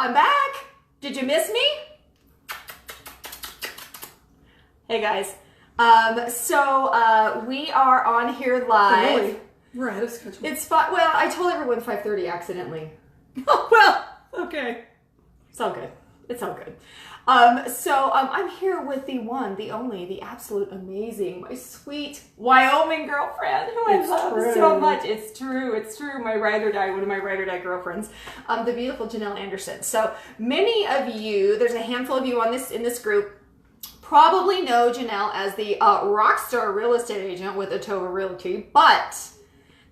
I'm back. Did you miss me? Hey guys. We are on here live. Really? We're ahead of schedule. It's fun. Well, I told everyone 5:30 accidentally. Oh, well, okay. It's all good. It's all good. I'm here with the one, the only, the absolute amazing, my sweet Wyoming girlfriend who I love so much. It's true. It's true. My ride or die, one of my ride or die girlfriends, the beautiful Janelle Anderson. So many of you, there's a handful of you in this group, probably know Janelle as the rock star real estate agent with Atova Realty, but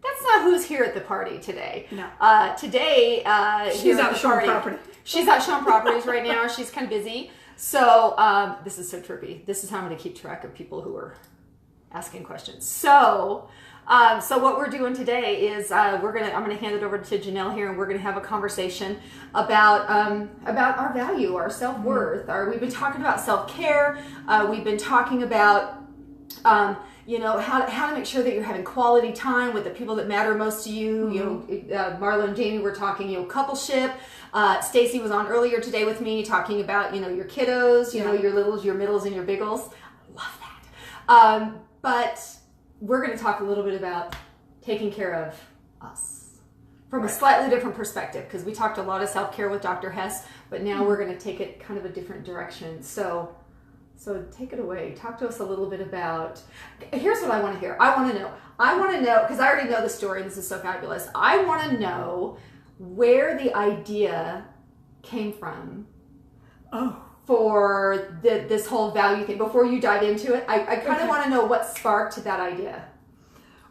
that's not who's here at the party today. No. Today, she's out showing property. She's out showing properties right now. She's kind of busy. So this is so trippy. This is how I'm going to keep track of people who are asking questions. So what we're doing today is I'm going to hand it over to Janelle here, and we're going to have a conversation about our value, our self-worth. We've been talking about self-care. We've been talking about how to make sure that you're having quality time with the people that matter most to you. Mm-hmm. Marla and Jamie were talking, coupleship. Stacy was on earlier today with me talking about, your kiddos, your littles, your middles, and your biggles. I love that. But we're going to talk a little bit about taking care of us from a slightly different perspective, because we talked a lot of self-care with Dr. Hess, but now we're going to take it kind of a different direction. So take it away. Talk to us a little bit about, here's what I want to hear. I want to know, because I already know the story, and this is so fabulous. I want to know where the idea came from for this whole value thing. Before you dive into it, I kind of want to know what sparked that idea.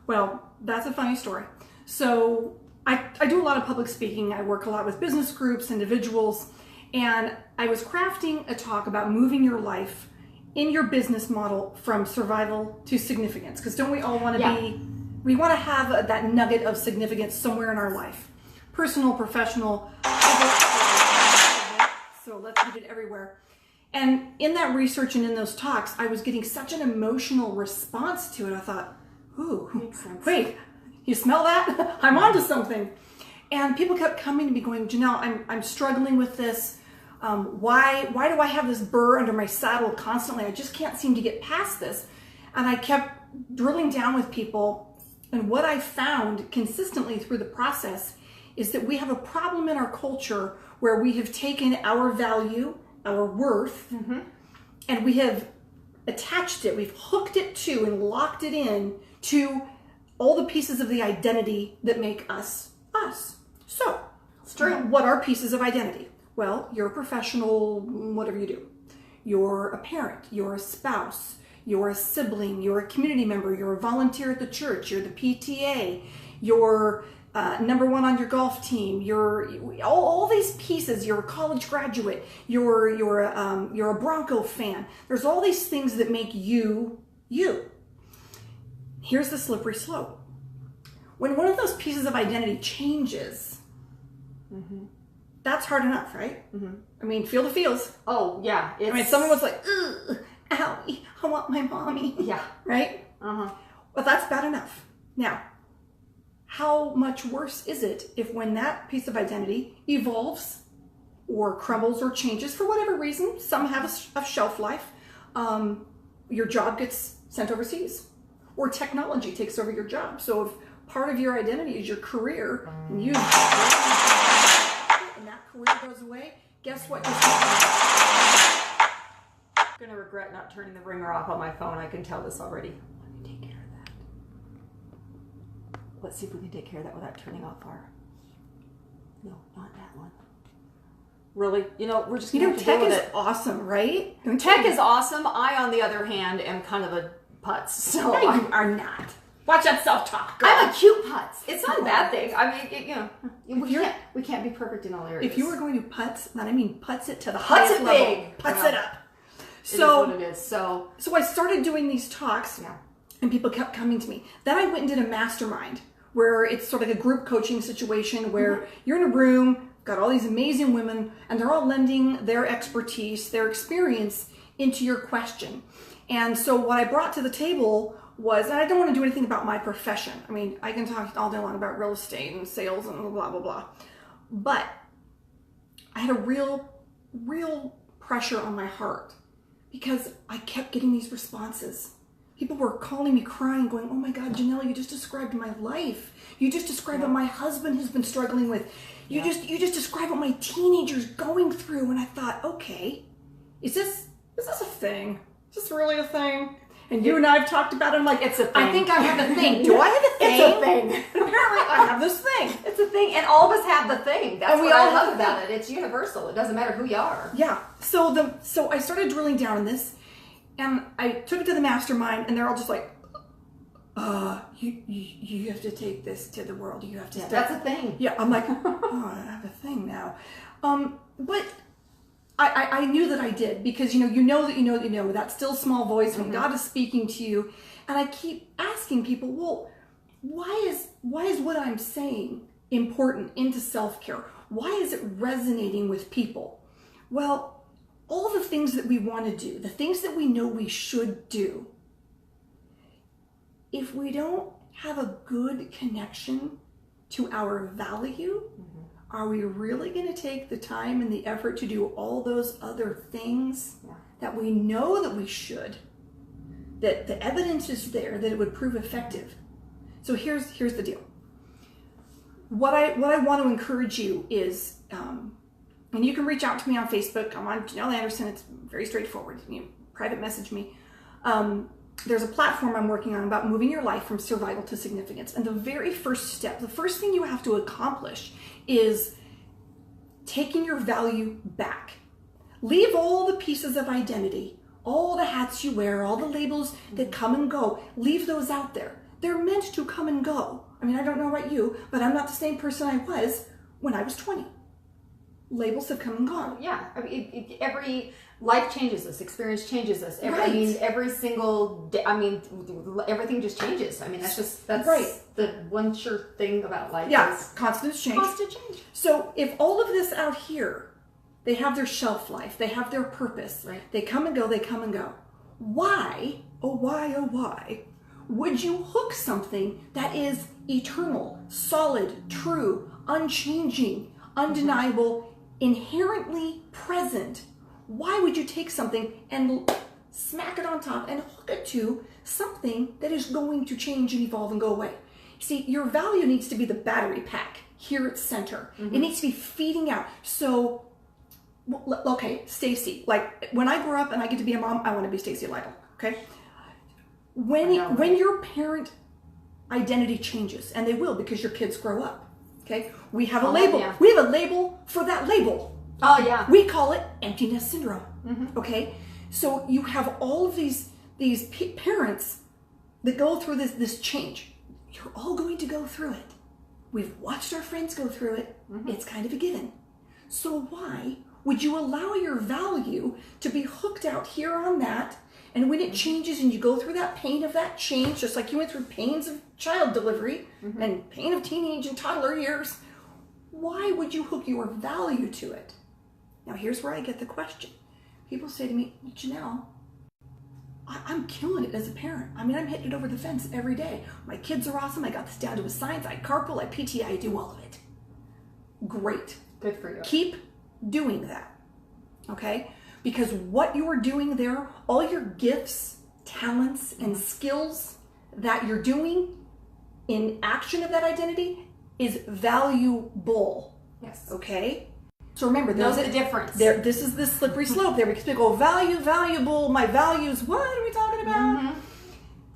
Well, that's a funny story. So I do a lot of public speaking. I work a lot with business groups, individuals, and I was crafting a talk about moving your life in your business model from survival to significance. Because don't we all want to we want to have that nugget of significance somewhere in our life. Personal, professional, so let's put it everywhere. And in that research and in those talks, I was getting such an emotional response to it. I thought, ooh, wait, you smell that? I'm onto something. And people kept coming to me going, Janelle, I'm struggling with this. Why do I have this burr under my saddle constantly? I just can't seem to get past this. And I kept drilling down with people. And what I found consistently through the process is that we have a problem in our culture where we have taken our value, our worth, and we have attached it, we've hooked it to and locked it in to all the pieces of the identity that make us us. So, what are pieces of identity? Well, you're a professional, whatever you do. You're a parent, you're a spouse, you're a sibling, you're a community member, you're a volunteer at the church, you're the PTA, you're number one on your golf team, you're all these pieces, you're a college graduate, you're a Bronco fan. There's all these things that make you, you. Here's the slippery slope. When one of those pieces of identity changes, that's hard enough, right? I mean, feel the feels. Oh, yeah. I mean, someone was like, ugh, owie, I want my mommy. Yeah. Right? Well, that's bad enough. Now, how much worse is it if when that piece of identity evolves or crumbles or changes for whatever reason, some have a shelf life, your job gets sent overseas, or technology takes over your job. So if part of your identity is your career, and and that career goes away, guess what? I'm going to regret not turning the ringer off on my phone. I can tell this already. Let me take care of that. Let's see if we can take care of that without turning off our... No, not that one. Really? We're just going to have to deal with it. Tech is awesome, right? Tech is awesome. I, on the other hand, am kind of a putz. So no, you are not. Watch that self-talk, girl. I'm a cute putz. It's not a bad thing. I mean, we can't be perfect in all areas. If you were going to putz, then I mean putz it to the putz highest it level. Big. Putz it up. So it is what it is. So I started doing these talks, and people kept coming to me. Then I went and did a mastermind where it's sort of like a group coaching situation where you're in a room, got all these amazing women, and they're all lending their expertise, their experience into your question. And so what I brought to the table was, and I don't want to do anything about my profession. I mean, I can talk all day long about real estate and sales and blah, blah, blah. But I had a real pressure on my heart because I kept getting these responses. People were calling me crying, going, oh my God, Janelle, you just described my life. You just described what my husband has been struggling with. You just described what my teenager's going through. And I thought, okay, is this a thing? Is this really a thing? And you and I have talked about it. I'm like, it's a thing. I think I have a thing. Do I have a thing? It's a thing. Apparently I have this thing. It's a thing. And all of us have the thing. That's what I love about it. It's universal. It doesn't matter who you are. Yeah. So I started drilling down in this, and I took it to the mastermind, and they're all just like, you have to take this to the world. You have to that's a thing. Yeah. I'm like, oh, I have a thing now. But I knew that I did, because you know that still small voice when God is speaking to you. And I keep asking people, well, why is what I'm saying important into self-care? Why is it resonating with people? Well, all the things that we want to do, the things that we know we should do, if we don't have a good connection to our value, are we really going to take the time and the effort to do all those other things that we know that we should, that the evidence is there that it would prove effective? So here's the deal. What I want to encourage you is, and you can reach out to me on Facebook. I'm on Janelle Anderson. It's very straightforward. You can private message me. There's a platform I'm working on about moving your life from survival to significance. And the very first step, the first thing you have to accomplish is taking your value back. Leave all the pieces of identity, all the hats you wear, all the labels that come and go. Leave those out there. They're meant to come and go. I mean, I don't know about you, but I'm not the same person I was when I was 20. Labels have come and gone. Yeah, I mean, every life changes us, experience changes us. Right. I mean, every single day, I mean, everything just changes. I mean, that's right. The one sure thing about life. Yeah, is constant change. Constant change. So if all of this out here, they have their shelf life, they have their purpose, right. They come and go, they come and go. Why, oh why, would you hook something that is eternal, solid, true, unchanging, undeniable, inherently present? Why would you take something and smack it on top and hook it to something that is going to change and evolve and go away? See, your value needs to be the battery pack here at center. It needs to be feeding out. So, okay, Stacy, like when I grow up and I get to be a mom, I want to be Stacy Lytle, okay? When your parent identity changes, and they will because your kids grow up, okay? We have a label. Yeah. We have a label for that label. Oh, yeah. We call it empty nest syndrome, okay? So you have all of these parents that go through this change. You're all going to go through it. We've watched our friends go through it. It's kind of a given. So why would you allow your value to be hooked out here on that? And when it changes and you go through that pain of that change, just like you went through pains of child delivery and pain of teenage and toddler years, why would you hook your value to it? Now, here's where I get the question. People say to me, Janelle, I'm killing it as a parent. I mean, I'm hitting it over the fence every day. My kids are awesome. I got this down to a science. I carpool, I PT, I do all of it. Great. Good for you. Keep doing that, okay? Because what you're doing there, all your gifts, talents, and skills that you're doing in action of that identity is valuable. Yes. Okay? So remember, know the difference. This is the slippery slope there, because people go, value, valuable, my values, what are we talking about?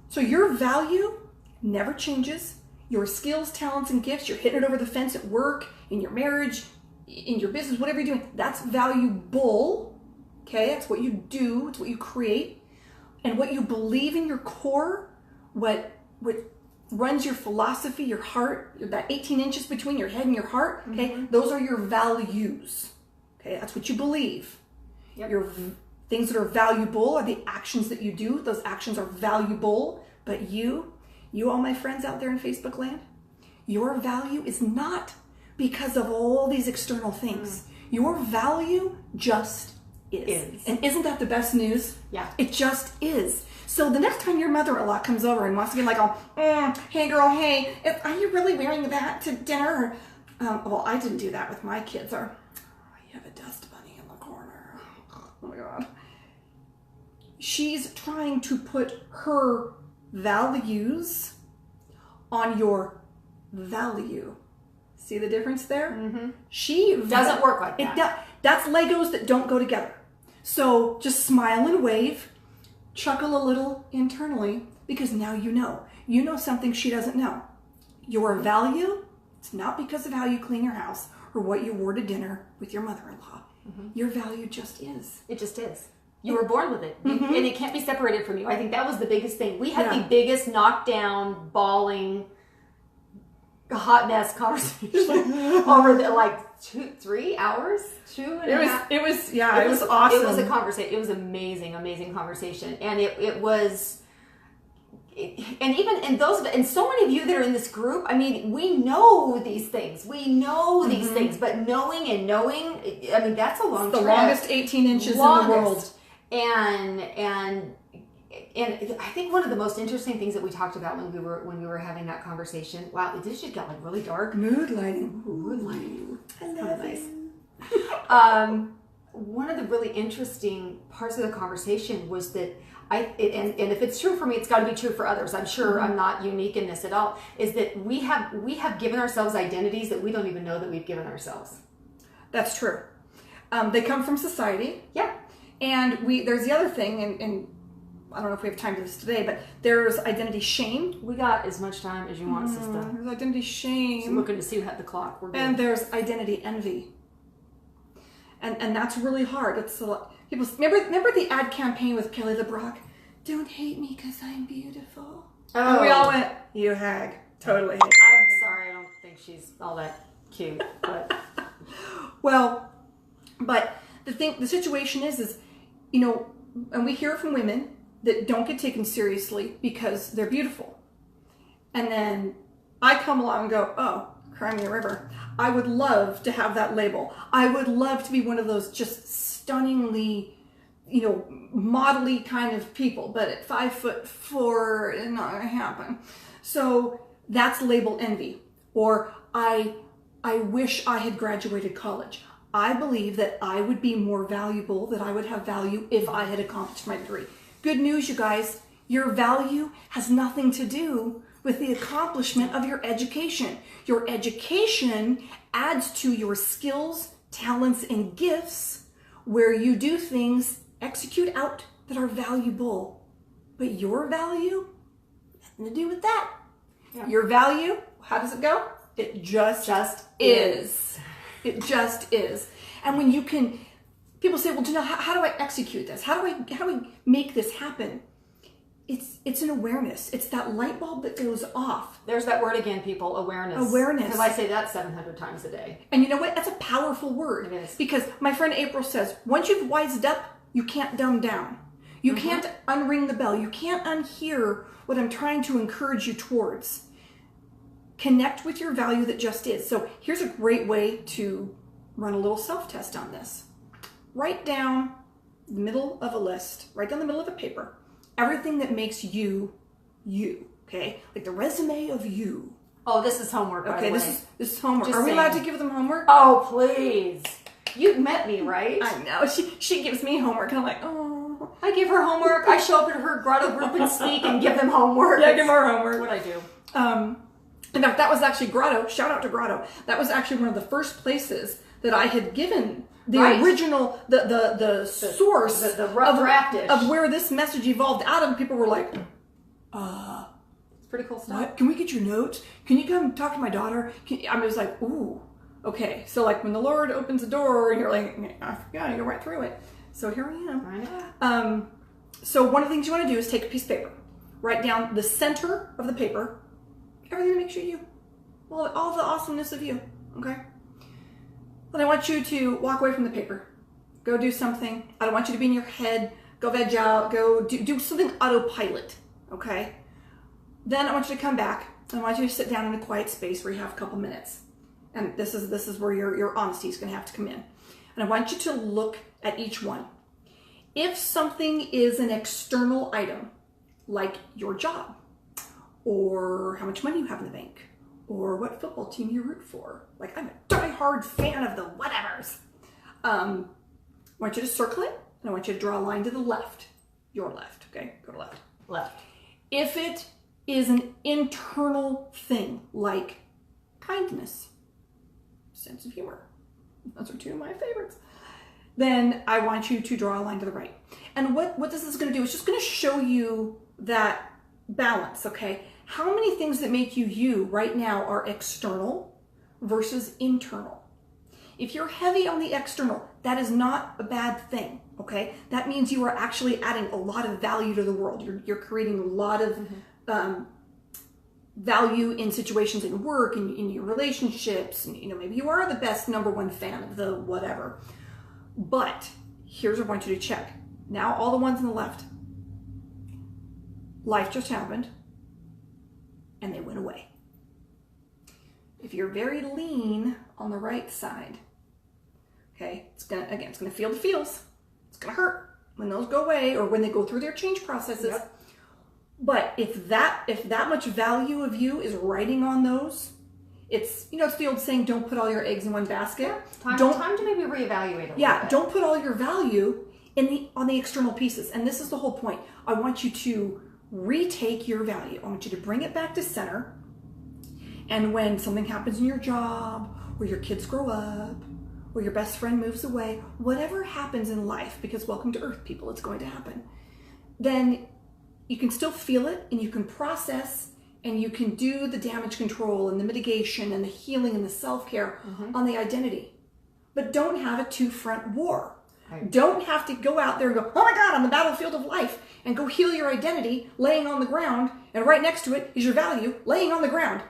So your value never changes. Your skills, talents, and gifts, you're hitting it over the fence at work, in your marriage, in your business, whatever you're doing, that's valuable. Okay, that's what you do, it's what you create. And what you believe in your core, what runs your philosophy, your heart, that 18 inches between your head and your heart, okay, those are your values. Okay, that's what you believe. Your things that are valuable are the actions that you do. Those actions are valuable. But you all my friends out there in Facebook land, your value is not because of all these external things. Your value just is. And isn't that the best news? Yeah. It just is. So the next time your mother-in-law comes over and wants to be like, hey girl, hey, are you really wearing that to dinner? Well, I didn't do that with my kids. Or, You have a dust bunny in the corner. Oh my God. She's trying to put her values on your value. See the difference there? Mm-hmm. She doesn't work like that. That's Legos that don't go together. So just smile and wave, chuckle a little internally, because now you know. You know something she doesn't know. Your value, it's not because of how you clean your house or what you wore to dinner with your mother-in-law. Mm-hmm. Your value just is. It just is. You were born with it. Mm-hmm. And it can't be separated from you. I think that was the biggest thing. We had the biggest knockdown, bawling, hot mess conversation over the 3 hours, 2.5. It was awesome. It was a conversation. It was amazing conversation. And it was, and even in those, and so many of you that are in this group, I mean, we know these things. We know these things, but knowing, I mean, that's a long trip. The longest 18 inches in the world. And I think one of the most interesting things that we talked about when we were having that conversation. Wow, this just got really dark. Mood lighting. I love it. One of the really interesting parts of the conversation was that and if it's true for me, it's got to be true for others. I'm sure I'm not unique in this at all. Is that we have given ourselves identities that we don't even know that we've given ourselves. That's true. They come from society. Yeah. And there's the other thing, and I don't know if we have time for this today, but there's identity shame. We got as much time as you want, sister. There's identity shame. I'm looking to see the clock. We're good. And there's identity envy. And that's really hard. It's a lot. People remember the ad campaign with Kelly LeBrock? Don't hate me because I'm beautiful. Oh. And we all went, you hag. Totally hate her. I'm sorry, I don't think she's all that cute. But well, but the situation is, and we hear it from women that don't get taken seriously because they're beautiful. And then I come along and go, oh, cry me a river. I would love to have that label. I would love to be one of those just stunningly, modelly kind of people, but at 5'4", it's not gonna happen. So that's label envy. Or I wish I had graduated college. I believe that I would be more valuable, that I would have value if I had accomplished my degree. Good news, you guys. Your value has nothing to do with the accomplishment of your education. Your education adds to your skills, talents, and gifts where you do things, execute out that are valuable. But your value, nothing to do with that. Yeah. Your value, how does it go? It just is. It just is. And when you can, people say, well, Janelle, how do I execute this? How do I make this happen? It's an awareness. It's that light bulb that goes off. There's that word again, people, awareness. Awareness. Because I say that 700 times a day. And you know what? That's a powerful word. It is. Because my friend April says, once you've wised up, you can't dumb down. You can't unring the bell. You can't unhear what I'm trying to encourage you towards. Connect with your value that just is. So here's a great way to run a little self-test on this. Write down the middle of a list. Write down the middle of a paper. Everything that makes you, okay? Like the resume of you. Oh, this is homework, by the way. Okay, this is homework. Just Are we saying. allowed to give them homework? Oh, please. You've met me, right? I know. She gives me homework, and I'm like, oh. I give her homework. I show up at her grotto group and speak and give them homework. Yeah, give her homework. What I do. In fact, that was actually Grotto. Shout out to Grotto. That was actually one of the first places that I had given the original, the source the rough draft-ish of where this message evolved out of. People were like, it's pretty cool stuff. What? Can we get your notes? Can you come talk to my daughter? I was like, ooh, okay. So like when the Lord opens the door and you're like, I forgot, you go right through it. So here I am. I know. So one of the things you want to do is take a piece of paper, write down the center of the paper, everything that makes you you, all the awesomeness of you, okay? Then I want you to walk away from the paper. Go do something. I don't want you to be in your head. Go veg out. Go do something autopilot, okay? Then I want you to come back. I want you to sit down in a quiet space where you have a couple minutes. And this is where your honesty is going to have to come in. And I want you to look at each one. If something is an external item, like your job, or how much money you have in the bank, or what football team you root for. Like, I'm a diehard fan of the whatevers. I want you to circle it, and I want you to draw a line to the left. Your left, okay? Go to left. Left. If it is an internal thing, like kindness, sense of humor, those are two of my favorites, then I want you to draw a line to the right. And what this is going to do is just going to show you that balance, okay? How many things that make you you right now are external versus internal? If you're heavy on the external, that is not a bad thing, okay? That means you are actually adding a lot of value to the world. You're creating a lot of value in situations in work, in your relationships, and maybe you are the best #1 fan of the whatever. But here's what I want you to check. Now all the ones on the left, life just happened and they went away. If you're very lean on the right side, okay, it's gonna feel the feels. It's gonna hurt when those go away or when they go through their change processes. Yep. But if that much value of you is riding on those, it's the old saying, don't put all your eggs in one basket. Yeah, time to maybe reevaluate a little bit. Don't put all your value on the external pieces. And this is the whole point. I want you to retake your value. I want you to bring it back to center. And when something happens in your job, or your kids grow up, or your best friend moves away, whatever happens in life, because welcome to Earth, people, it's going to happen, then you can still feel it and you can process and you can do the damage control and the mitigation and the healing and the self-care on the identity. But don't have a two-front war. Right. Don't have to go out there and go, oh my God, on the battlefield of life, and go heal your identity laying on the ground, and right next to it is your value laying on the ground.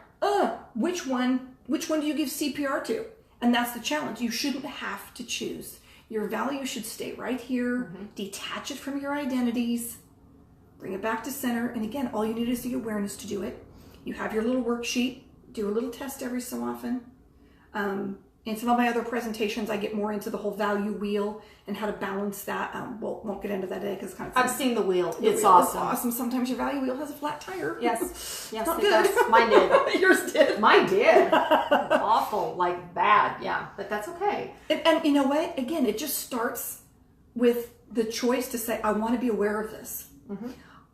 Which one do you give CPR to? And that's the challenge. You shouldn't have to choose. Your value should stay right here. Detach it from your identities. Bring it back to center. And again, all you need is the awareness to do it. You have your little worksheet. Do a little test every so often. In some of my other presentations, I get more into the whole value wheel and how to balance that. Won't get into that today because it's kind of fun. I've seen the wheel. It's awesome. It's awesome. Sometimes your value wheel has a flat tire. Yes, it good. does. Mine did. Yours did. Mine did. Awful, like bad. Yeah, but that's okay. And you know what? Again, it just starts with the choice to say, I want to be aware of this.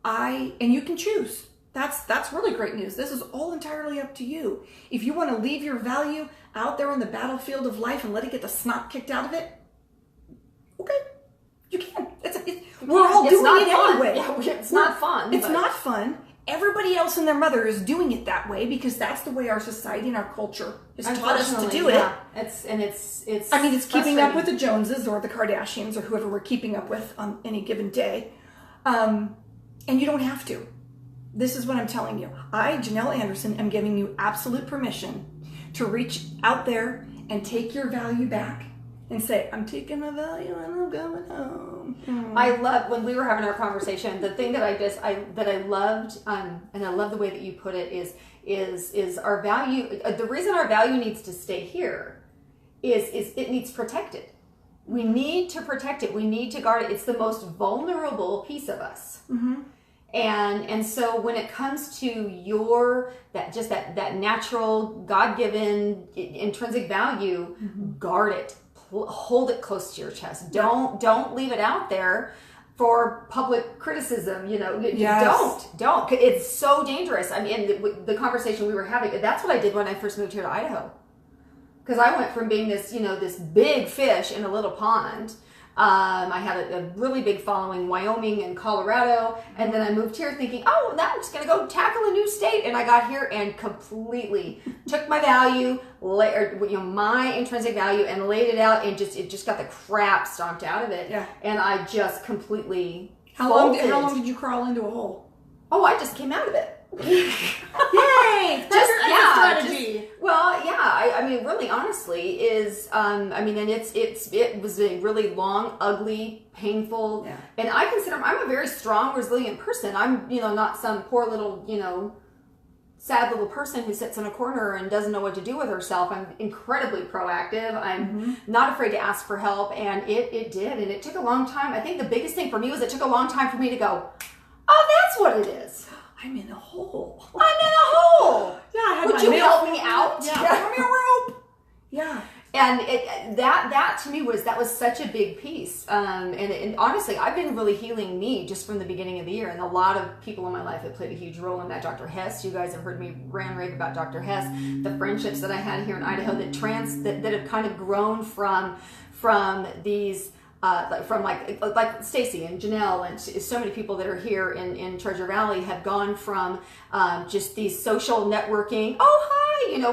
And you can choose. That's really great news. This is all entirely up to you. If you want to leave your value out there on the battlefield of life and let it get the snot kicked out of it, okay, you can. We're all doing it anyway. Yeah, it's not fun. It's not fun. Everybody else and their mother is doing it that way because that's the way our society and our culture has taught us to do it. It's it's keeping up with the Joneses or the Kardashians or whoever we're keeping up with on any given day. And you don't have to. This is what I'm telling you. I, Janelle Anderson, am giving you absolute permission to reach out there and take your value back and say, I'm taking my value and I'm going home. I love, when we were having our conversation, the thing that I loved, and I love the way that you put it, is our value, the reason our value needs to stay here is it needs protected. We need to protect it. We need to guard it. It's the most vulnerable piece of us. And so when it comes to that natural, God-given, intrinsic value, guard it, hold it close to your chest. Don't leave it out there for public criticism. Yes. Don't. It's so dangerous. I mean, the conversation we were having, that's what I did when I first moved here to Idaho. Because I went from being this big fish in a little pond. I had a really big following in Wyoming and Colorado, and then I moved here thinking, oh, now I'm just going to go tackle a new state. And I got here and completely took my value, my intrinsic value, and laid it out, and it just got the crap stomped out of it. Yeah. And I just completely How long did you crawl into a hole? Oh, I just came out of it. Yay! Strategy. I mean, really, honestly, and it was a really long, ugly, painful, and I consider I'm a very strong, resilient person. I'm, not some poor little, sad little person who sits in a corner and doesn't know what to do with herself. I'm incredibly proactive. I'm not afraid to ask for help, and it did, and it took a long time. I think the biggest thing for me was it took a long time for me to go, oh, that's what it is. I'm in a hole. I'm in a hole. Yeah, Would you help me out? Yeah, give me a rope. Yeah. And that to me was such a big piece. And honestly, I've been really healing me just from the beginning of the year. And a lot of people in my life have played a huge role in that. Dr. Hess, you guys have heard me rant and rave about Dr. Hess. The friendships that I had here in Idaho that have kind of grown from these. Like Stacy and Janelle and so many people that are here in Treasure Valley have gone from just these social networking, oh hi,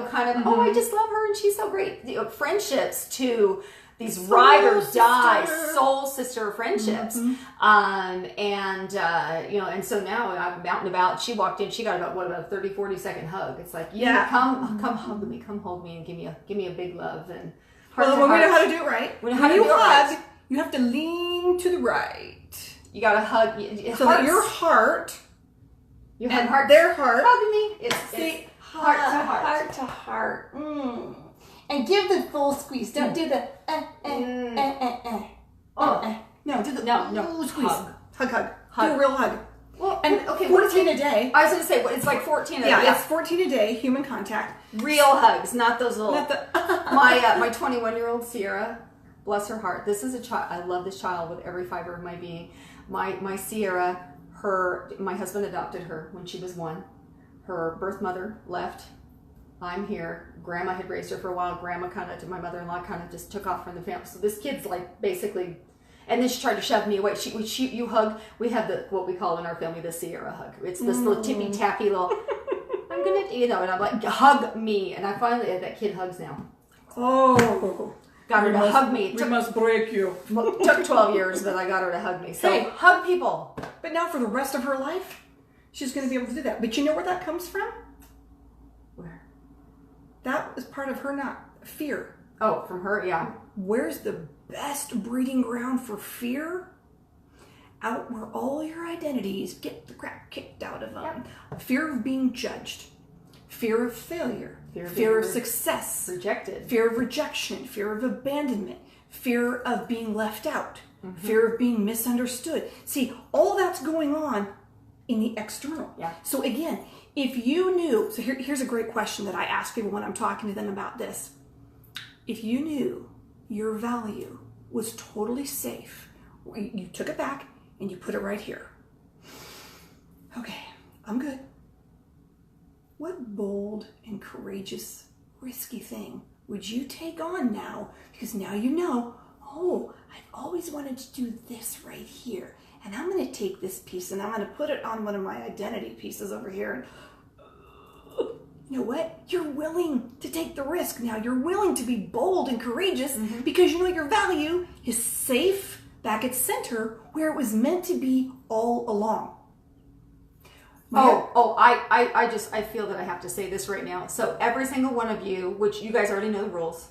kind of, oh I just love her and she's so great, friendships to these ride or die soul sister friendships. And so now I'm out and about. She walked in, she got about a 30-40 second hug. It's like, come hug me, come hold me and give me a big love. And when we know how to do it right, when you hug, you have to lean to the right. You gotta hug. So that your heart, and their heart, hugging me. It's heart to heart. And give the full squeeze. Don't do the No, do the no squeeze. Hug. Do a real hug. Well, and 14 a day. I was going to say, it's like 14 a day. Yeah, it's 14 a day, human contact. Real hugs, not those little. My 21-year-old Sierra, bless her heart. This is a child. I love this child with every fiber of my being. My Sierra, my husband adopted her when she was 1. Her birth mother left. I'm here. Grandma had raised her for a while. Grandma my mother-in-law kind of just took off from the family. So this kid's like basically, and then she tried to shove me away. You hug. We have what we call in our family the Sierra hug. It's this little tippy tappy little. I'm gonna, and I'm like, hug me, and I finally that kid hugs now. Oh. Got her to hug me. We must break you. Took 12 years, but I got her to hug me. So hey, hug people. But now for the rest of her life, she's going to be able to do that. But you know where that comes from? Where? That is part of her fear. Oh, from her, yeah. Where's the best breeding ground for fear? Out where all your identities get the crap kicked out of them. Yep. Fear of being judged. Fear of failure. Fear of success. Rejected. Fear of rejection. Fear of abandonment. Fear of being left out. Fear of being misunderstood. See, all that's going on in the external. Yeah. So again, if you knew, so here's a great question that I ask people when I'm talking to them about this. If you knew your value was totally safe, you took it back and you put it right here. Okay, I'm good. What bold and courageous, risky thing would you take on now? Because now you know, oh, I've always wanted to do this right here. And I'm going to take this piece and I'm going to put it on one of my identity pieces over here. And you know what? You're willing to take the risk now. You're willing to be bold and courageous because you know your value is safe back at center where it was meant to be all along. I feel that I have to say this right now. So every single one of you, which you guys already know the rules,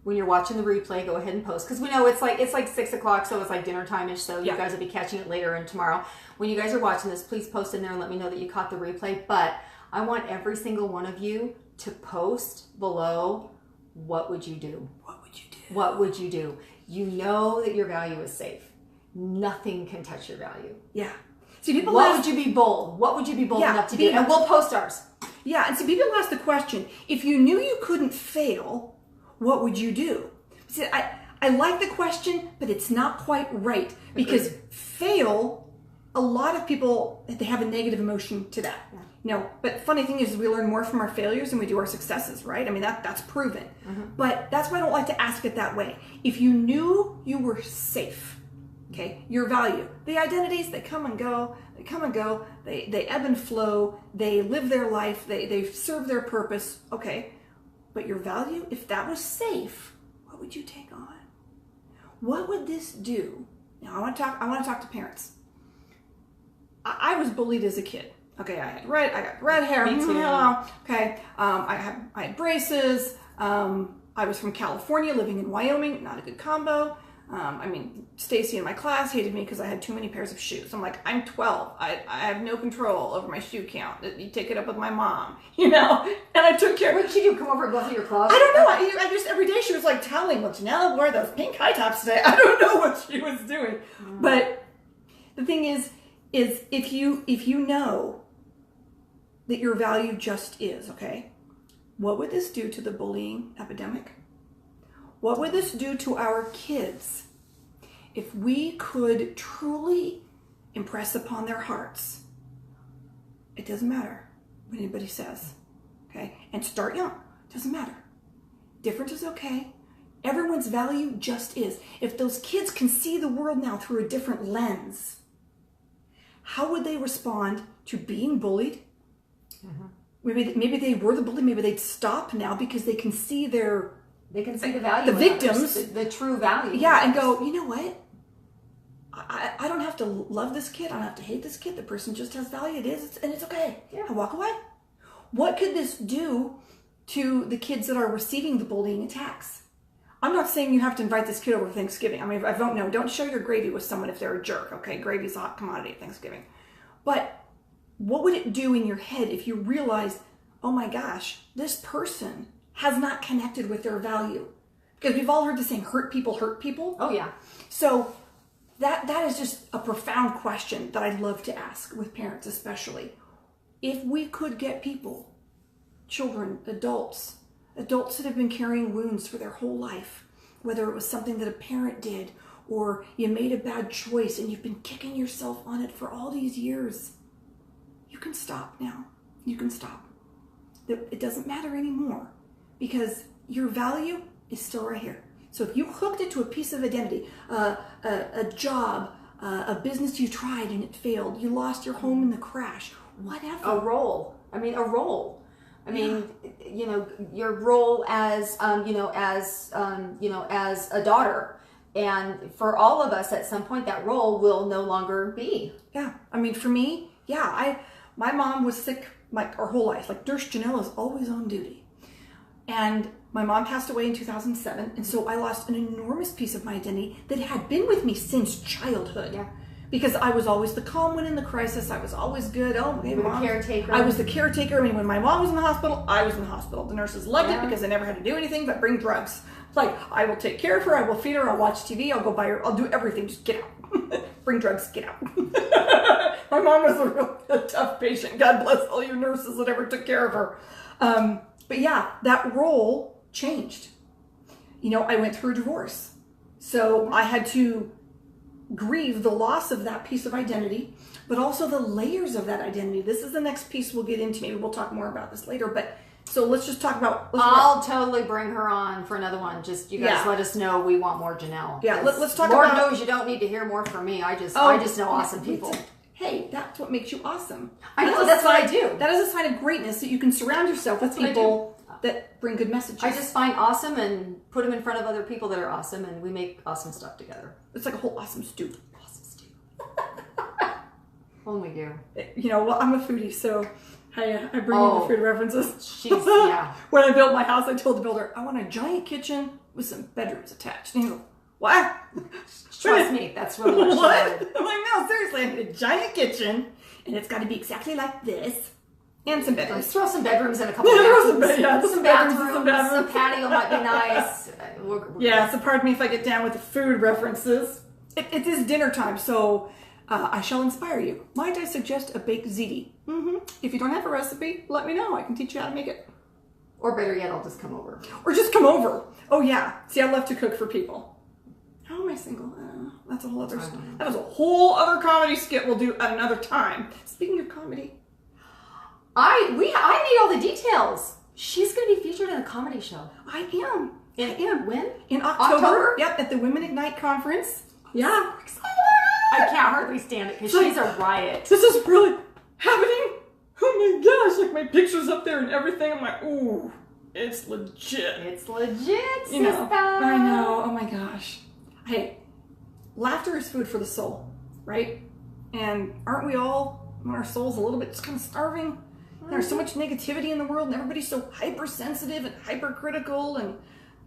when you're watching the replay, go ahead and post. Because we know it's like 6 o'clock, so it's like dinner time-ish, so you guys will be catching it later and tomorrow. When you guys are watching this, please post in there and let me know that you caught the replay. But I want every single one of you to post below, what would you do? What would you do? What would you do? You know that your value is safe. Nothing can touch your value. Yeah. See, what would you be bold? What would you be bold enough to do? And we'll post ours. Yeah, and see, people ask the question, if you knew you couldn't fail, what would you do? See, I like the question, but it's not quite right. Because fail, a lot of people, they have a negative emotion to that. Yeah. No, but funny thing is we learn more from our failures than we do our successes, right? I mean, that's proven. But that's why I don't like to ask it that way. If you knew you were safe, okay, your value, the identities, they come and go, they ebb and flow, they live their life, they serve their purpose, okay. But your value, if that was safe, what would you take on? What would this do? Now I want to talk to parents. I was bullied as a kid. Okay, I got red hair. Me too. Okay, I had braces. I was from California, living in Wyoming. Not a good combo. Stacy in my class hated me because I had too many pairs of shoes. I'm like, I'm 12. I have no control over my shoe count. You take it up with my mom, And I took care. What did you do? Come over and go through your closet? I don't know. I just every day she was like telling, well, Janelle, wear those pink high tops today. I don't know what she was doing. But the thing is if you know that your value just is, okay, what would this do to the bullying epidemic? What would this do to our kids if we could truly impress upon their hearts? It doesn't matter what anybody says, okay? And start young. It doesn't matter. Different is okay. Everyone's value just is. If those kids can see the world now through a different lens, how would they respond to being bullied? Mm-hmm. Maybe they were the bully. Maybe they'd stop now because they can see the value, the victims, the true value. Yeah, and go, you know what? I don't have to love this kid. I don't have to hate this kid. The person just has value. It is, and it's okay. Yeah. I walk away. What could this do to the kids that are receiving the bullying attacks? I'm not saying you have to invite this kid over Thanksgiving. I mean, I don't know. Don't share your gravy with someone if they're a jerk. Okay, gravy's a hot commodity at Thanksgiving. But what would it do in your head if you realized, oh my gosh, this person has not connected with their value? Because we've all heard the saying, hurt people hurt people. Oh yeah. So that is just a profound question that I'd love to ask with parents especially. If we could get people, children, adults that have been carrying wounds for their whole life, whether it was something that a parent did or you made a bad choice and you've been kicking yourself on it for all these years, you can stop now. You can stop. It doesn't matter anymore because your value is still right here. So if you hooked it to a piece of identity, a job, a business you tried and it failed, you lost your home in the crash, whatever. A role. I mean, you know, your role as, as a daughter. And for all of us at some point, that role will no longer be. Yeah. I mean, for me, my mom was sick our whole life. Like Nurse Janelle is always on duty. And my mom passed away in 2007. And so I lost an enormous piece of my identity that had been with me since childhood. Yeah. Because I was always the calm one in the crisis. I was always good. Oh, hey, Mom. The caretaker. I was the caretaker. I mean, when my mom was in the hospital, I was in the hospital. The nurses loved it because I never had to do anything but bring drugs. Like, I will take care of her. I will feed her. I'll watch TV. I'll go buy her. I'll do everything. Just get out. Bring drugs. Get out. My mom was a tough patient. God bless all you nurses that ever took care of her. But yeah, that role changed. You know, I went through a divorce. So I had to grieve the loss of that piece of identity, but also the layers of that identity. This is the next piece we'll get into. Maybe we'll talk more about this later, but so let's just talk about... I'll totally bring her on for another one. Just you guys let us know we want more Janelle. Yeah, let's talk Lord about... knows you don't need to hear more from me. I just know awesome people. Hey, that's what makes you awesome. I know, that's what I do. That is a sign of greatness, that you can surround yourself with people that bring good messages. I just find awesome and put them in front of other people that are awesome, and we make awesome stuff together. It's like a whole awesome stew. Awesome stew. Only do. You know, well, I'm a foodie, so I bring in the food references. When I built my house, I told the builder, I want a giant kitchen with some bedrooms attached. And he goes, what? Trust me, that's really what what? I'm like, no, seriously, I need a giant kitchen, and it's got to be exactly like this. And some bedrooms. Let's throw some bedrooms and a couple of bathrooms. Some bathrooms. Some patio might be nice. So pardon me if I get down with the food references. It is dinner time, so I shall inspire you. Might I suggest a baked ziti? Mm-hmm. If you don't have a recipe, let me know. I can teach you how to make it. Or better yet, I'll just come over. Or just come over. Oh yeah. See, I love to cook for people. How am I single? That's a whole other... That was a whole other comedy skit we'll do at another time. Speaking of comedy... I need all the details. She's going to be featured in a comedy show. I am. When? In October. Yep, at the Women Ignite conference. Yeah. So excited. I can't hardly stand it because she's a riot. This is really happening. Oh my gosh, like my picture's up there and everything. I'm like, ooh, it's legit. It's legit, sister. I know. Oh my gosh. Hey, laughter is food for the soul, right? And aren't we all, when our soul's a little bit just kind of starving? There's so much negativity in the world and everybody's so hypersensitive and hypercritical and...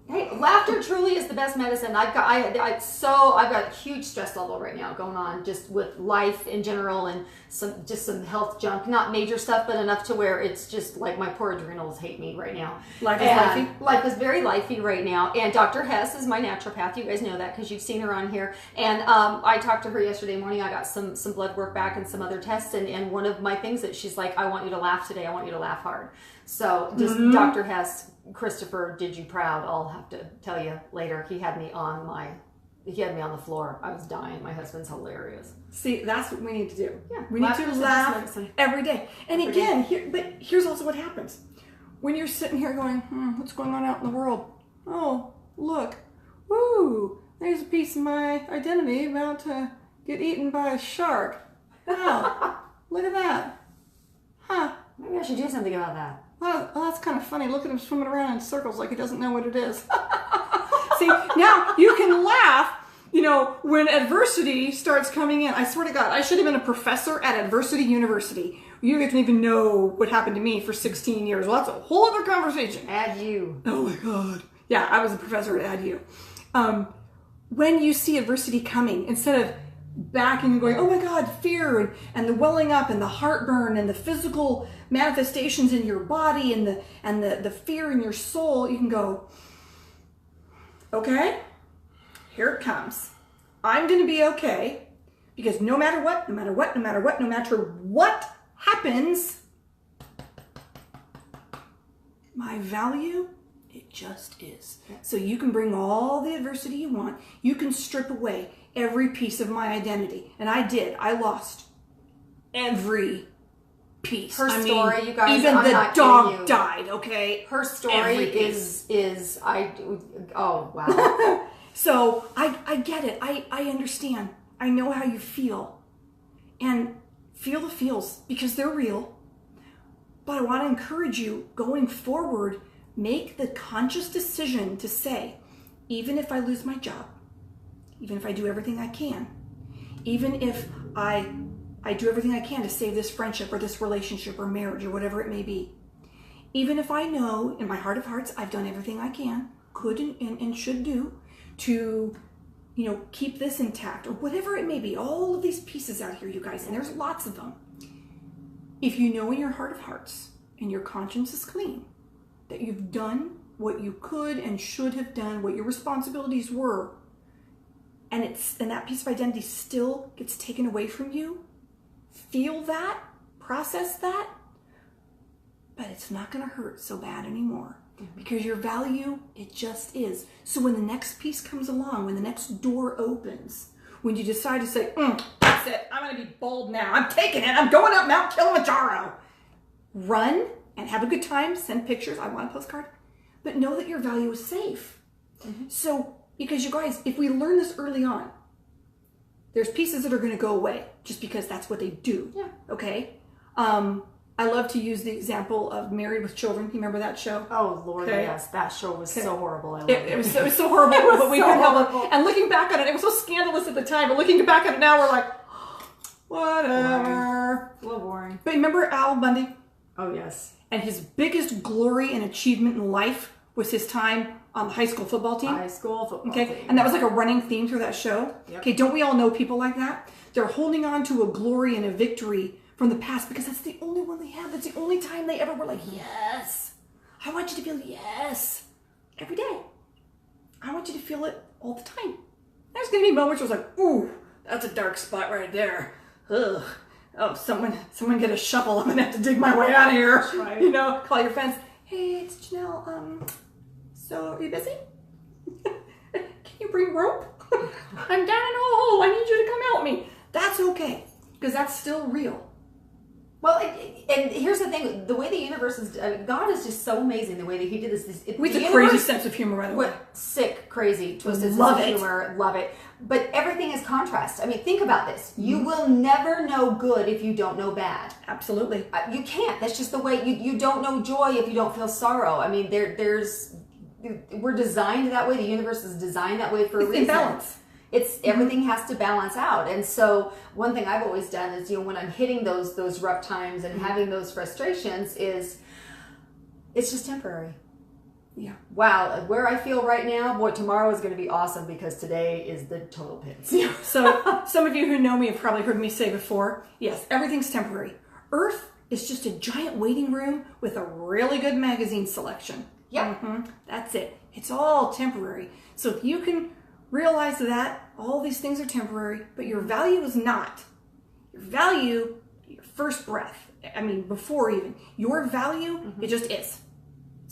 Hey, laughter truly is the best medicine. I've got a huge stress level right now going on just with life in general and some health junk. Not major stuff, but enough to where it's just like my poor adrenals hate me right now. Life is lifey. Life is very lifey right now. And Dr. Hess is my naturopath. You guys know that because you've seen her on here. And I talked to her yesterday morning. I got some blood work back and some other tests. And one of my things that she's like, I want you to laugh today. I want you to laugh hard. So just Dr. Hess, Christopher did you proud. I'll have to tell you later. He had me on the floor. I was dying. My husband's hilarious. See, that's what we need to do. Yeah, we need to laugh every day. And again, here's also what happens. When you're sitting here going, what's going on out in the world? Oh, look. Woo, there's a piece of my identity about to get eaten by a shark. Wow, look at that. Huh. Maybe I should do something about that. Well, that's kind of funny. Look at him swimming around in circles like he doesn't know what it is. See, now you can laugh, when adversity starts coming in. I swear to God, I should have been a professor at Adversity University. You didn't even know what happened to me for 16 years. Well, that's a whole other conversation. AdU. Oh my God. Yeah, I was a professor at AdU. When you see adversity coming, instead of backing and going, oh my God, fear and the welling up and the heartburn and the physical manifestations in your body and the fear in your soul, you can go, okay, here it comes. I'm going to be okay, because no matter what happens, my value, it just is. So you can bring all the adversity you want. You can strip away every piece of my identity. And I did. I lost every piece. Her story, you guys, even I'm the not dog died, okay? Her story is oh, wow. So I get it. I understand. I know how you feel. And feel the feels, because they're real. But I want to encourage you, going forward, make the conscious decision to say, even if I lose my job, even if I do everything I can, even if I do everything I can to save this friendship or this relationship or marriage or whatever it may be, even if I know in my heart of hearts I've done everything I can, could and should do to, keep this intact or whatever it may be, all of these pieces out here, you guys, and there's lots of them. If you know in your heart of hearts and your conscience is clean that you've done what you could and should have done, what your responsibilities were, and that piece of identity still gets taken away from you, feel that, process that, but it's not going to hurt so bad anymore, because your value, it just is. So when the next piece comes along, when the next door opens, when you decide to say, that's it, I'm going to be bold now, I'm taking it, I'm going up Mount Kilimanjaro, run and have a good time, send pictures, I want a postcard, but know that your value is safe. So, because you guys, if we learn this early on, there's pieces that are going to go away just because that's what they do. Yeah. Okay. I love to use the example of Married with Children. You remember that show? Oh Lord, yes, that show was so horrible. It was so horrible, but we couldn't help it. And looking back on it, it was so scandalous at the time. But looking back on it now, we're like, whatever. A little boring. But remember Al Bundy? Oh yes. And his biggest glory and achievement in life was his time on the high school football team. Okay, and that was like a running theme through that show. Yep. Okay, don't we all know people like that? They're holding on to a glory and a victory from the past because that's the only one they have. That's the only time they ever were like, yes. I want you to feel yes every day. I want you to feel it all the time. There's going to be moments where it's like, ooh, that's a dark spot right there. Ugh. Oh, someone get a shovel. I'm going to have to dig my way out of here. Right. Call your friends. Hey, it's Janelle. So are you busy? Can you bring rope? I'm down in a hole. I need you to come help me. That's okay, because that's still real. Well, and here's the thing: the way the universe is, God is just so amazing. The way that He did this, with a crazy sense of humor, by the way. Sick, crazy, twisted sense of humor. Love it. But everything is contrast. I mean, think about this: you will never know good if you don't know bad. Absolutely, you can't. That's just the way. You don't know joy if you don't feel sorrow. I mean, we're designed that way. The universe is designed that way for a reason. In balance. Everything has to balance out. And so one thing I've always done is, when I'm hitting those rough times and having those frustrations is, it's just temporary. Yeah. Wow. Where I feel right now, boy, tomorrow is going to be awesome because today is the total pits. So some of you who know me have probably heard me say before, yes, everything's temporary. Earth is just a giant waiting room with a really good magazine selection. Yeah. That's it. It's all temporary. So if you can realize that all these things are temporary, but your value is not. Your value, your first breath, before even, your value, it just is.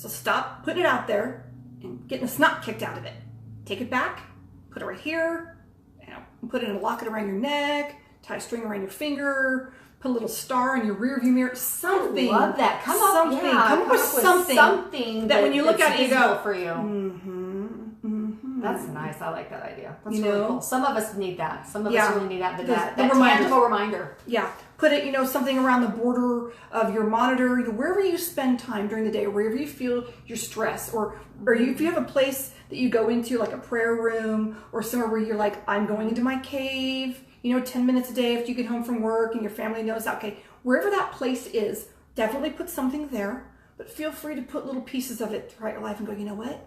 So stop putting it out there and getting the snot kicked out of it. Take it back, put it right here, put it in a locket around your neck, tie a string around your finger, put a little star in your rearview mirror, something. I love that. Come up with something that when you look at it, you go, for you. That's nice. I like that idea. That's really cool. Some of us need that. Some of us really need that tangible reminder. Yeah. Put it, something around the border of your monitor, wherever you spend time during the day, wherever you feel your stress, or if you have a place that you go into, like a prayer room, or somewhere where you're like, I'm going into my cave, 10 minutes a day after you get home from work and your family knows, okay, wherever that place is, definitely put something there, but feel free to put little pieces of it throughout your life and go, you know what?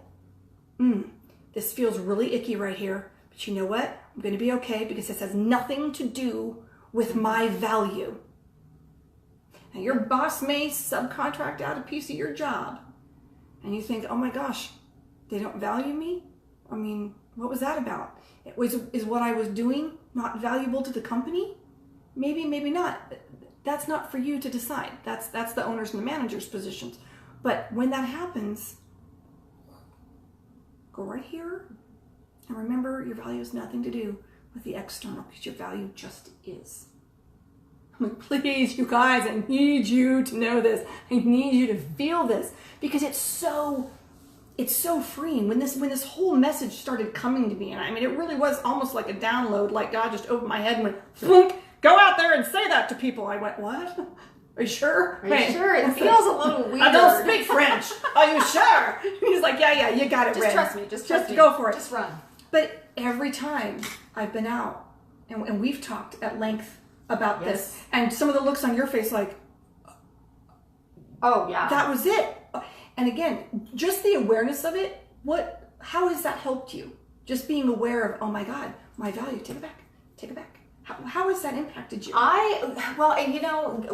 This feels really icky right here, but you know what? I'm going to be okay because this has nothing to do with my value. Now, your boss may subcontract out a piece of your job, and you think, oh my gosh, they don't value me? I mean, what was that about? Is what I was doing not valuable to the company? Maybe, maybe not. That's not for you to decide. That's the owners and the managers' positions. But when that happens, go right here and remember your value has nothing to do with the external, because your value just is. I'm like, please, you guys, I need you to know this. I need you to feel this, because it's so freeing. When this whole message started coming to me, and I mean, it really was almost like a download, like God just opened my head and went, flunk, go out there and say that to people. I went, what? Are you sure? Are you sure? It feels a little weird. I don't speak French. Are you sure? He's like, yeah, you got it, Just Red. trust me. Just go for it. Just run. But every time I've been out, and we've talked at length about this, and some of the looks on your face like, oh yeah, that was it. And again, just the awareness of it, how has that helped you? Just being aware of, oh my God, my value, take it back. How has that impacted you?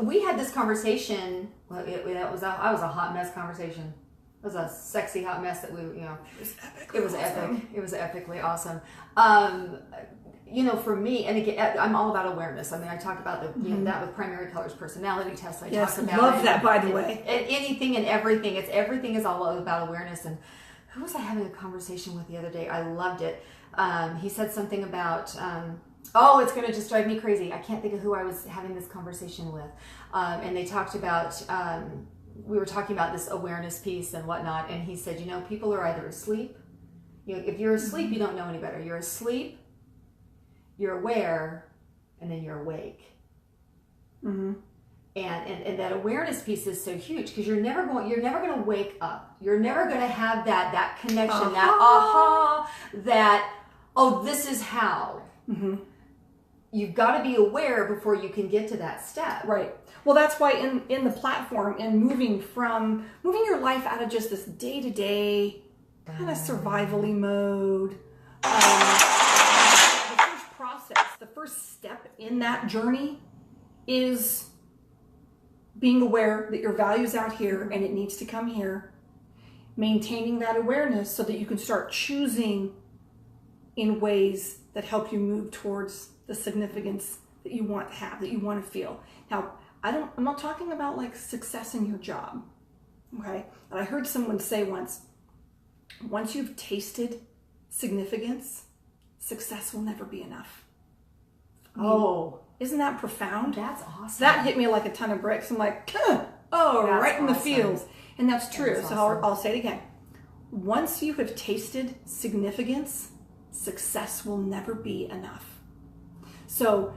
We had this conversation. Well, it was a hot mess conversation. It was a sexy hot mess that it was epic. It was epically awesome. For me, and again, I'm all about awareness. I mean, I talked about that with primary colors personality tests. I talked about love that, by the way. And anything and everything. Everything is all about awareness. And who was I having a conversation with the other day? I loved it. He said something about. It's going to just drive me crazy. I can't think of who I was having this conversation with. And they talked about, we were talking about this awareness piece and whatnot. And he said, people are either asleep. If you're asleep, you don't know any better. You're asleep, you're aware, and then you're awake. Mm-hmm. And that awareness piece is so huge, because you're never going to wake up. You're never going to have that connection, that aha, that, this is how. Mm-hmm. You've got to be aware before you can get to that step. Right. Well, that's why in the platform, and moving your life out of just this day-to-day kind of survival-y mode, the first process, the first step in that journey is being aware that your value's out here and it needs to come here. Maintaining that awareness so that you can start choosing in ways that help you move towards the significance that you want to have, that you want to feel. Now, I'm not talking about like success in your job, okay? But I heard someone say once you've tasted significance, success will never be enough. Isn't that profound? That's awesome. That hit me like a ton of bricks. I'm like, right in the feels. And that's true. So I'll say it again. Once you have tasted significance, success will never be enough. So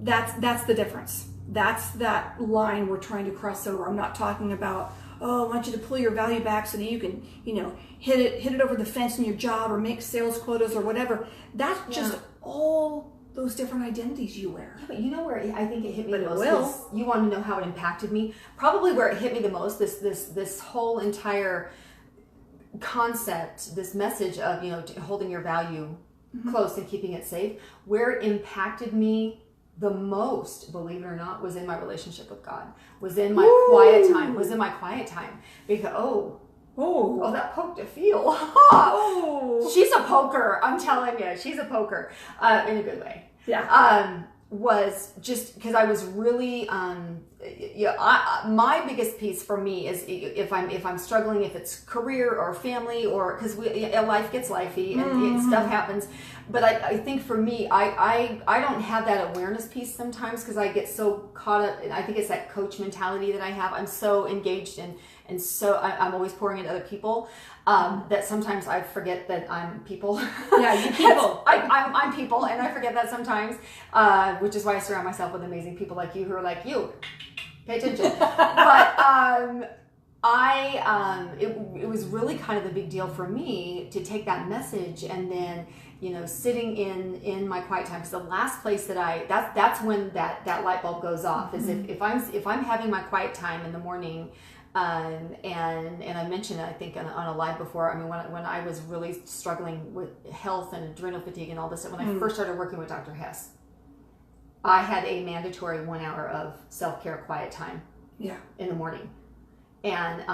that's the difference. That's that line we're trying to cross over. I'm not talking about, I want you to pull your value back so that you can, hit it over the fence in your job or make sales quotas or whatever. That's just all those different identities you wear. Yeah, but you know where I think it hit me the most? You want to know how it impacted me? Probably where it hit me the most, this whole entire concept, this message of, holding your value close and keeping it safe, where it impacted me the most, believe it or not, was in my relationship with God, was in my quiet time, because that poked a feel. She's a poker, I'm telling you, she's a poker, in a good way. Yeah. was just because I was really, my biggest piece for me is if I'm struggling, if it's career or family, or because life gets lifey and stuff happens. But I think for me, I don't have that awareness piece sometimes because I get so caught up. And I think it's that coach mentality that I have. I'm so engaged and so I'm always pouring into other people that sometimes I forget that I'm people. Yeah, you people. I'm people, and I forget that sometimes, which is why I surround myself with amazing people like you who are like, you, pay attention. But it was really kind of the big deal for me to take that message and then, sitting in my quiet time, because the last place that that's when that light bulb goes off, is if I'm having my quiet time in the morning. And I mentioned it, I think, on a live before. I mean, when I was really struggling with health and adrenal fatigue and all this, when I first started working with Dr. Hess, I had a mandatory 1 hour of self-care quiet time in the morning. And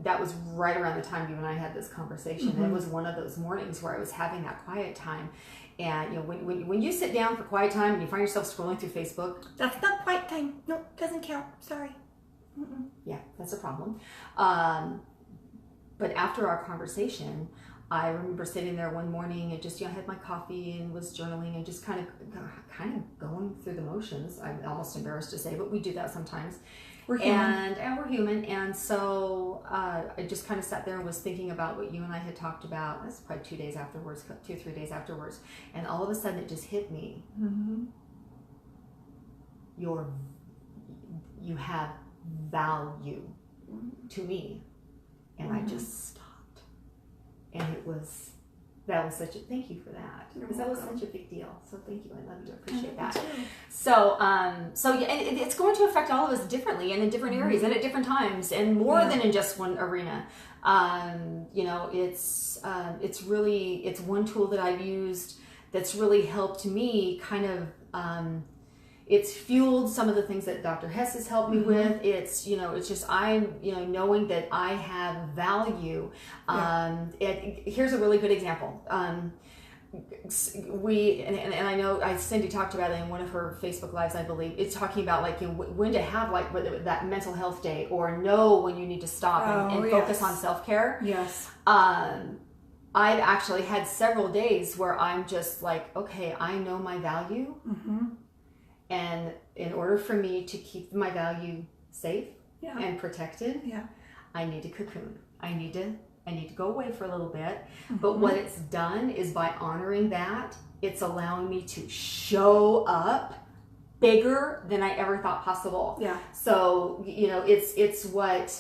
that was right around the time you and I had this conversation. And it was one of those mornings where I was having that quiet time. And when you sit down for quiet time and you find yourself scrolling through Facebook, that's not quiet time. No, doesn't count. Sorry. Yeah, that's a problem. But after our conversation, I remember sitting there one morning and just had my coffee and was journaling and just kind of going through the motions. I'm almost embarrassed to say, but we do that sometimes. We're human. And we're human. And so I just kind of sat there and was thinking about what you and I had talked about. That's probably 2 days afterwards, 2 or 3 days afterwards. And all of a sudden it just hit me. You have value to me. And I just stopped. And that was such a, thank you for that. Because that was such a big deal. So thank you. I love you. I appreciate that. So yeah, and it's going to affect all of us differently and in different areas and at different times and more than in just one arena. It's one tool that I've used that's really helped me kind of, it's fueled some of the things that Dr. Hess has helped me with. It's, it's just, I'm, knowing that I have value. Here's a really good example. We, and I know Cindy talked about it in one of her Facebook Lives, I believe. It's talking about when to have that mental health day, or know when you need to stop and focus on self-care. Yes. I've actually had several days where I'm just like, okay, I know my value. And in order for me to keep my value safe and protected, I need to cocoon. I need to go away for a little bit. But what it's done is, by honoring that, it's allowing me to show up bigger than I ever thought possible. Yeah. So, it's what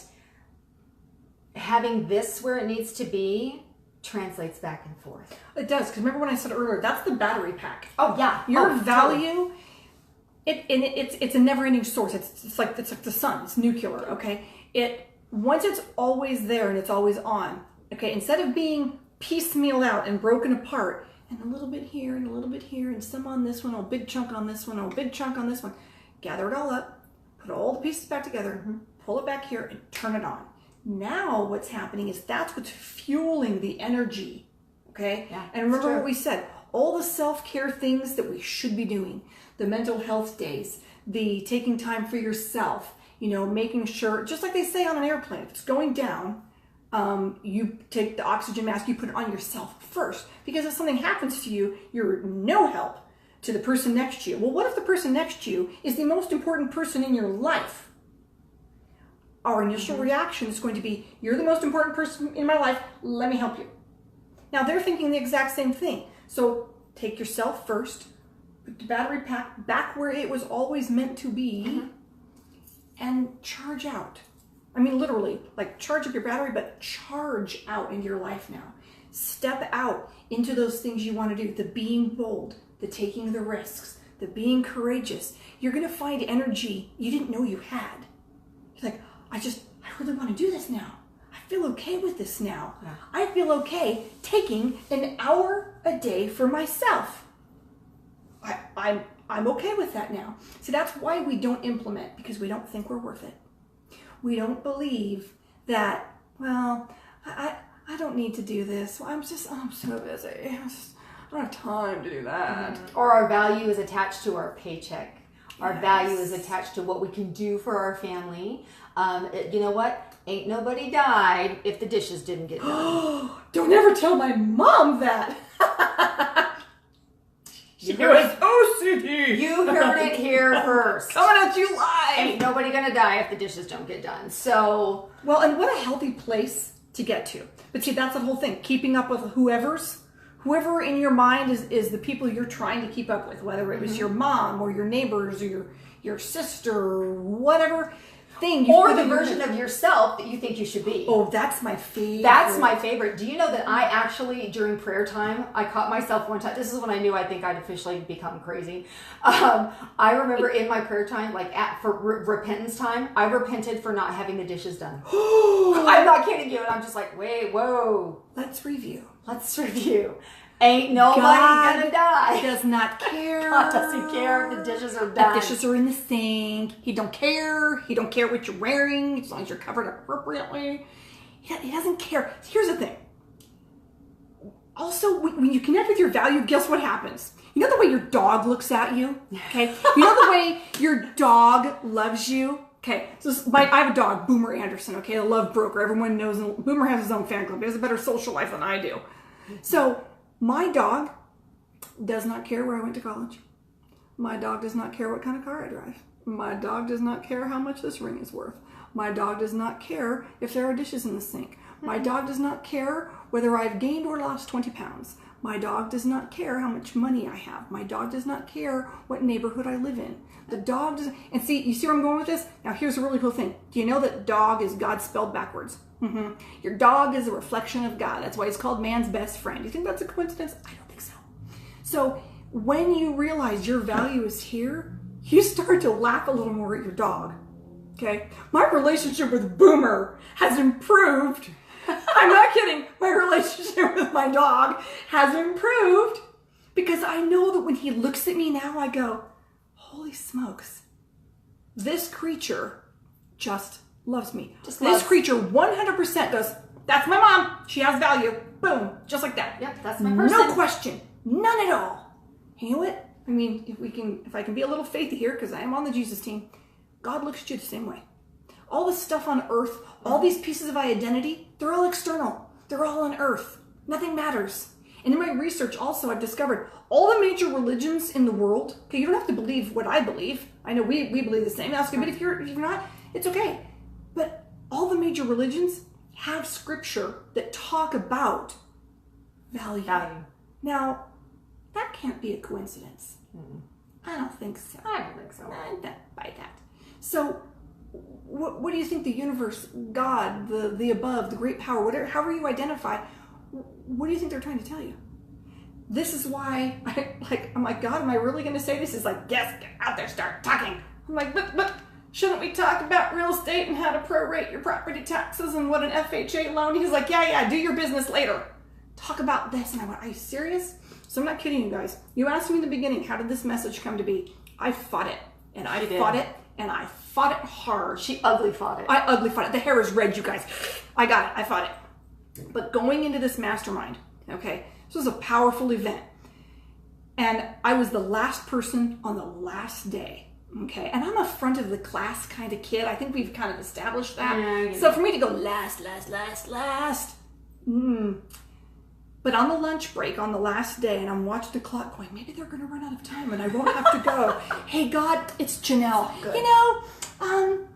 having this where it needs to be translates back and forth. It does. Because remember when I said earlier, that's the battery pack. Oh, yeah. Your value... Totally. It's a never-ending source. It's like the sun. It's nuclear. Okay. Once it's always there and it's always on. Okay. Instead of being piecemealed out and broken apart, and a little bit here and a little bit here and some on this one, a big chunk on this one, a big chunk on this one. Gather it all up, put all the pieces back together, pull it back here, and turn it on. Now what's happening is that's what's fueling the energy. Okay. Yeah, and remember what we said. All the self-care things that we should be doing. The mental health days, the taking time for yourself, making sure, just like they say on an airplane, if it's going down, you take the oxygen mask, you put it on yourself first. Because if something happens to you, you're no help to the person next to you. Well, what if the person next to you is the most important person in your life? Our initial reaction is going to be, you're the most important person in my life, let me help you. Now, they're thinking the exact same thing. So take yourself first. Put the battery pack back where it was always meant to be, and charge out. I mean, literally, charge up your battery, but charge out into your life now. Step out into those things you want to do, the being bold, the taking the risks, the being courageous. You're going to find energy you didn't know you had. You're like, I really want to do this now. I feel okay with this now. Yeah. I feel okay taking an hour a day for myself. I'm okay with that now. So that's why we don't implement, because we don't think we're worth it. We don't believe that, well, I don't need to do this. I'm so busy. I don't have time to do that. Or our value is attached to our paycheck. Our Yes. value is attached to what we can do for our family. You know what? Ain't nobody died if the dishes didn't get done. Don't ever tell my mom that. You She heard was it. OCD. You heard it here first. Coming at you live. Ain't nobody gonna die if the dishes don't get done. So, Well, and what a healthy place to get to. But see, that's the whole thing. Keeping up with whoever in your mind is the people you're trying to keep up with, whether it was your mom or your neighbors or your sister or whatever thing. or the version of yourself that you think you should be. Oh, that's my favorite. That's my favorite. Do you know that I actually, during prayer time, I caught myself one time. This is when I knew I think I'd officially become crazy. I remember in my prayer time, like for repentance time, I repented for not having the dishes done. I'm not kidding you. And I'm just like, wait, whoa. Let's review. Let's review. Ain't nobody God gonna die. does not care. God doesn't care if the dishes are done. The dishes are in the sink. He don't care. He don't care what you're wearing as long as you're covered appropriately. He doesn't care. Here's the thing. Also, when you connect with your value, guess what happens? You know the way your dog looks at you? Okay. You know the way your dog loves you? Okay. So I have a dog, Boomer Anderson. Okay, a love broker. Everyone knows Boomer has his own fan club. He has a better social life than I do. So my dog does not care where I went to college. My dog does not care what kind of car I drive. My dog does not care how much this ring is worth. My dog does not care if there are dishes in the sink. My dog does not care whether I've gained or lost 20 pounds. My dog does not care how much money I have. My dog does not care what neighborhood I live in. The dog doesn't... And see, you see where I'm going with this? Now, here's a really cool thing. Do you know that dog is God spelled backwards? Mm-hmm. Your dog is a reflection of God. That's why he's called man's best friend. You think that's a coincidence? I don't think so. So when you realize your value is here, you start to laugh a little more at your dog. Okay? My relationship with Boomer has improved. I'm not kidding. My relationship with my dog has improved because I know that when he looks at me now, I go, holy smokes, this creature just loves me. This creature 100% goes, that's my mom. She has value. Boom. Just like that. Yep, that's my person. No question. None at all. You know what? I mean, if I can be a little faithy here, because I am on the Jesus team, God looks at you the same way. All this stuff on earth, all these pieces of identity, they're all external. They're all on earth. Nothing matters. And in my research also, I've discovered all the major religions in the world, okay, you don't have to believe what I believe. I know we believe the same. That's good, but if you're not, it's okay. But all the major religions have scripture that talk about value. Now, that can't be a coincidence. I don't think so. I don't think so. I don't buy that. So, what do you think the universe, God, the above, the great power, whatever, however you identify, what do you think they're trying to tell you? This is why I'm like, God, am I really going to say this? He's like, yes, get out there, start talking. I'm like, but shouldn't we talk about real estate and how to prorate your property taxes and what an FHA loan? He's like, yeah, do your business later. Talk about this. And I went, are you serious? So I'm not kidding you guys. You asked me in the beginning, how did this message come to be? I fought it. And I fought it. And I fought it hard. She ugly fought it. I ugly fought it. The hair is red, you guys. I got it. I fought it. But going into this mastermind, okay, this was a powerful event. And I was the last person on the last day, okay? And I'm a front of the class kind of kid. I think we've kind of established that. Yeah, so for me to go last. But on the lunch break on the last day, and I'm watching the clock going, maybe they're going to run out of time and I won't have to go. Hey, God, it's Janelle. Good. You know,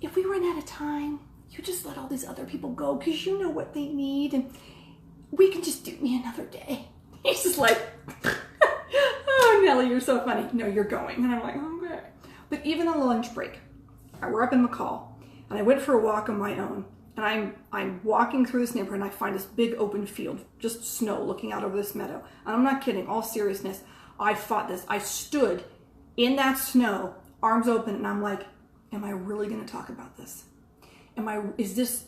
if we run out of time, you just let all these other people go because you know what they need and we can just do me another day. He's just like, oh, Nellie, you're so funny. No, you're going. And I'm like, okay. But even on the lunch break, we're up in McCall, and I went for a walk on my own. And I'm walking through this neighborhood, and I find this big open field, just snow looking out over this meadow. And I'm not kidding, all seriousness, I fought this. I stood in that snow, arms open, and I'm like, am I really going to talk about this? Is this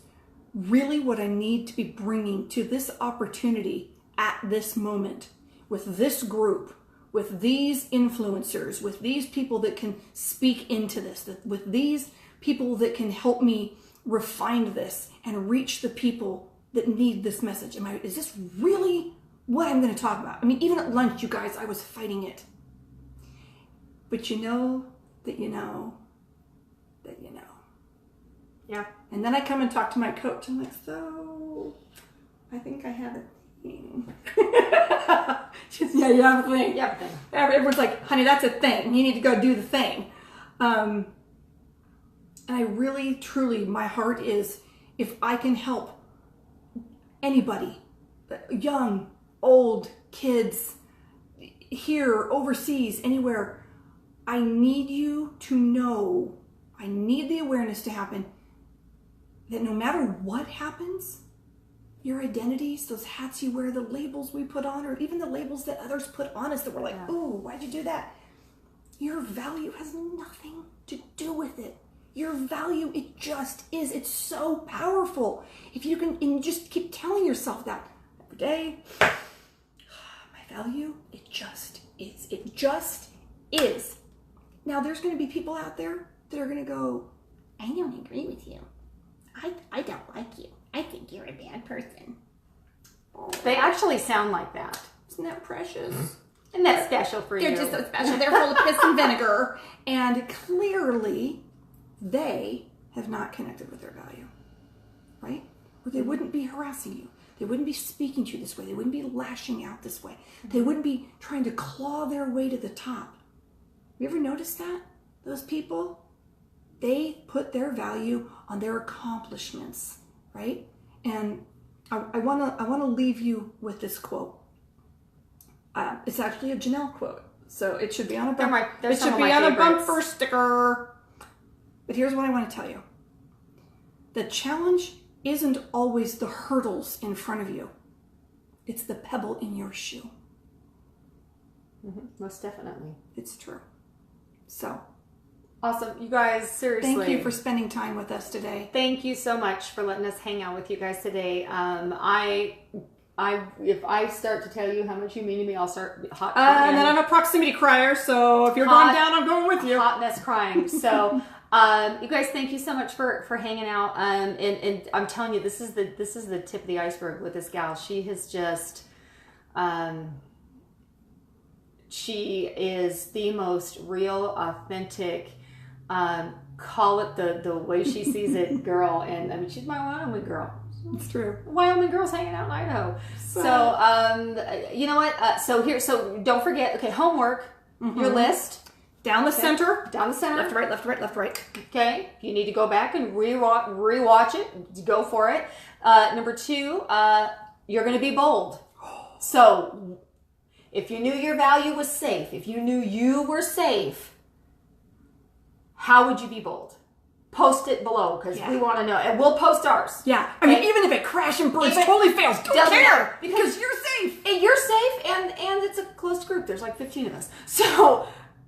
really what I need to be bringing to this opportunity at this moment with this group, with these influencers, with these people that can speak into this, with these people that can help me refine this and reach the people that need this message? Is this really what I'm going to talk about. I mean, even at lunch, you guys, I was fighting it. But you know that you know that you know. Yeah. And then I come and talk to my coach. I'm like, so I think I have a thing. She's, yeah, you have a thing. You have a thing. Everyone's like, honey, that's a thing. You need to go do the thing. And I really, truly, my heart is, if I can help anybody, young, old, kids, here, overseas, anywhere, I need you to know, I need the awareness to happen that no matter what happens, your identities, those hats you wear, the labels we put on, or even the labels that others put on us that we're like, oh, why'd you do that? Your value has nothing to do with it. Your value, it just is. It's so powerful. If you can, and just keep telling yourself that every day, my value, it just is. It just is. Now, there's going to be people out there that are going to go, I don't agree with you. I don't like you. I think you're a bad person. They actually sound like that. Isn't that precious? And that's special for you. They're just so special. They're full of piss and vinegar. And clearly, they have not connected with their value. Right? Or they wouldn't be harassing you. They wouldn't be speaking to you this way. They wouldn't be lashing out this way. They wouldn't be trying to claw their way to the top. You ever noticed that? Those people, they put their value on their accomplishments, right? And I want to leave you with this quote. It's actually a Janelle quote, so it should be on a bumper. It should be on a bumper sticker. But here's what I want to tell you: the challenge isn't always the hurdles in front of you; it's the pebble in your shoe. Mm-hmm. Most definitely, it's true. So. Awesome. You guys, seriously. Thank you for spending time with us today. Thank you so much for letting us hang out with you guys today. If I start to tell you how much you mean to me, I'll start hot. And then I'm a proximity crier, so if you're going down, I'm going with you. Hot mess crying. So, you guys, thank you so much for hanging out. And I'm telling you, this is the tip of the iceberg with this gal. She has just, she is the most real, authentic, call it the way she sees it girl. And I mean, she's my Wyoming girl. It's true. Wyoming girls hanging out in Idaho. So, you know what? So don't forget, okay, homework, your list. Down the center. Down the center. Left to right, left to right, left to right. Okay. You need to go back and rewatch it. Go for it. Number 2, you're going to be bold. So, if you knew your value was safe, if you knew you were safe, how would you be bold? Post it below because we want to know. And we'll post ours. Yeah. I mean, even if it crashes and burns, totally fails. Don't care. Because you're safe. And you're safe and it's a closed group. There's like 15 of us. So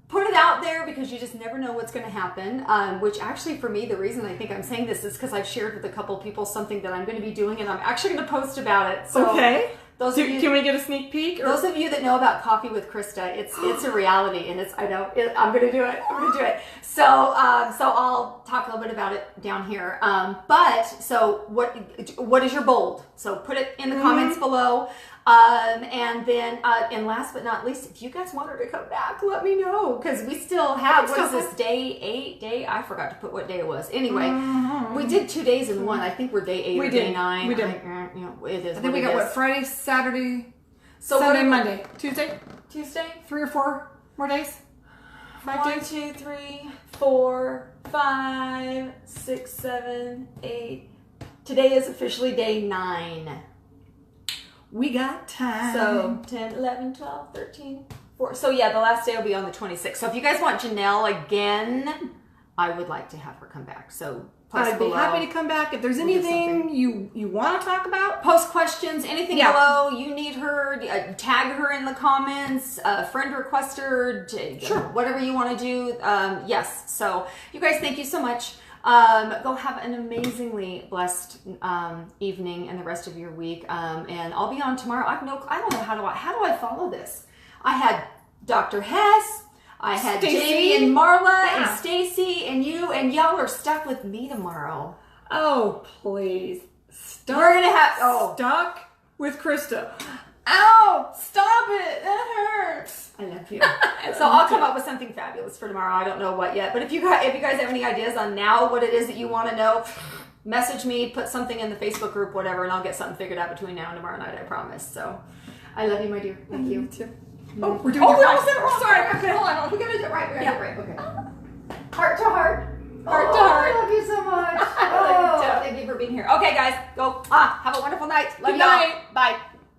put it out there because you just never know what's going to happen. Which actually for me, the reason I think I'm saying this is because I've shared with a couple people something that I'm going to be doing and I'm actually going to post about it. So okay. Can we get a sneak peek? Those of you that know about Coffee with Krista, it's a reality, and I'm going to do it. I'm going to do it. So I'll talk a little bit about it down here. So what is your bold? So put it in the comments below. And then, and last but not least, if you guys want her to come back, let me know because we still have day 8? I forgot to put what day it was. Anyway, we did 2 days in one. I think we're day 8 or day 9. We did. It is. I think we got Friday, Saturday, Sunday, Monday, Tuesday, 3 or 4 more days. 1, 2, 3, 4, 5, 6, 7, 8. Today is officially day 9. We got time. So 10, 11, 12, 13, 4. So yeah, the last day will be on the 26th. So if you guys want Janelle again, I would like to have her come back. So I'd be happy to come back. If there's anything you want to talk about, post questions, anything below. You need her, tag her in the comments, friend request her, whatever you want to do. Yes. So you guys, thank you so much. Go have an amazingly blessed evening and the rest of your week. And I'll be on tomorrow. I don't know how do I follow this. I had Dr. Hess. I had Jamie and Marla and Stacy and you, and y'all are stuck with me tomorrow. Oh, please. We're going to have... Stuck with Krista. Ow! Stop it! That hurts. I love you. So I'll come up with something fabulous for tomorrow. I don't know what yet, but if you guys have any ideas on now what it is that you want to know, message me, put something in the Facebook group, whatever, and I'll get something figured out between now and tomorrow night. I promise. So I love you, my dear. Thank you. Too. Oh, we're doing it we right. almost did it wrong. Sorry. Okay, hold on. We gotta do it right. We gotta do it right. Okay. Heart to heart. Heart to heart. I love you so much. I love you too. Thank you for being here. Okay, guys, go. Have a wonderful night. Love Good y'all. night. Bye.